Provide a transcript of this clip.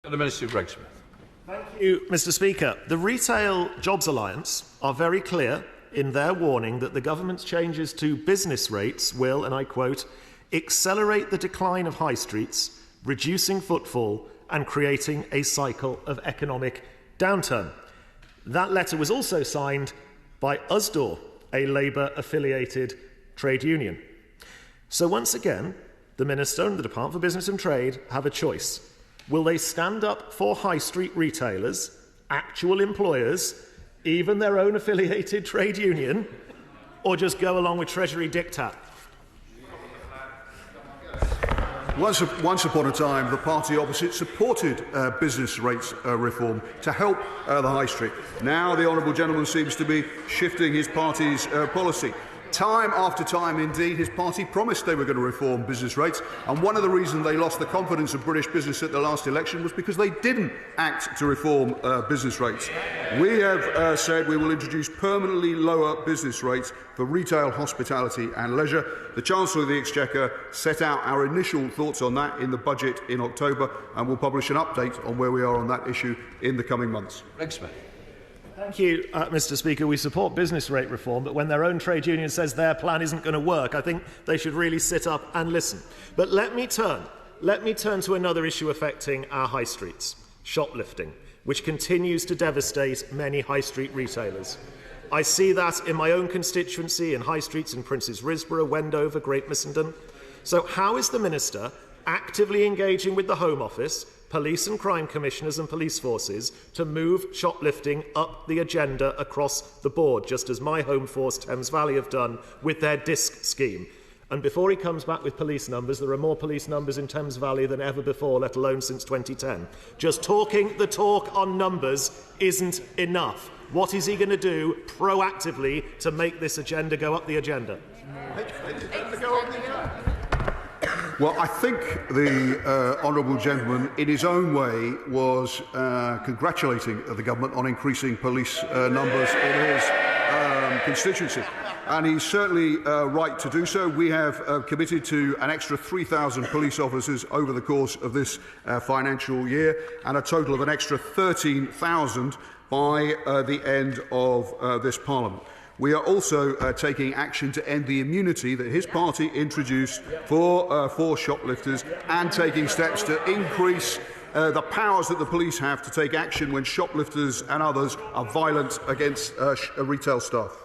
The Minister for Exmouth. Thank you, Mr. Speaker. The Retail Jobs Alliance are very clear in their warning that the government's changes to business rates will, and I quote, accelerate the decline of high streets, reducing footfall and creating a cycle of economic downturn. That letter was also signed by USDOR, a Labour-affiliated trade union. So once again, the Minister and the Department for Business and Trade have a choice. Will they stand up for high street retailers, actual employers, even their own affiliated trade union, or just go along with Treasury diktat? Once upon a time, the party opposite supported business rates reform to help the high street. Now the honourable gentleman seems to be shifting his party's policy. Time after time, indeed, his party promised they were going to reform business rates, and one of the reasons they lost the confidence of British business at the last election was because they didn't act to reform business rates. We have said we will introduce permanently lower business rates for retail, hospitality and leisure. The Chancellor of the Exchequer set out our initial thoughts on that in the budget in October, and will publish an update on where we are on that issue in the coming months. Thank you, Mr. Speaker. We support business rate reform, but when their own trade union says their plan isn't going to work, I think they should really sit up and listen. But let me turn to another issue affecting our high streets, shoplifting, which continues to devastate many high street retailers. I see that in my own constituency in high streets in Princes Risborough, Wendover, Great Missenden. So how is the Minister actively engaging with the Home Office, police and crime commissioners and police forces to move shoplifting up the agenda across the board, just as my home force, Thames Valley, have done with their DISC scheme? And before he comes back with police numbers, there are more police numbers in Thames Valley than ever before, let alone since 2010. Just talking the talk on numbers isn't enough. What is he going to do proactively to make this agenda go up the agenda? Well, I think the honourable gentleman, in his own way, was congratulating the government on increasing police numbers in his constituency. And he's certainly right to do so. We have committed to an extra 3,000 police officers over the course of this financial year, and a total of an extra 13,000 by the end of this Parliament. We are also taking action to end the immunity that his party introduced for shoplifters, and taking steps to increase the powers that the police have to take action when shoplifters and others are violent against retail staff.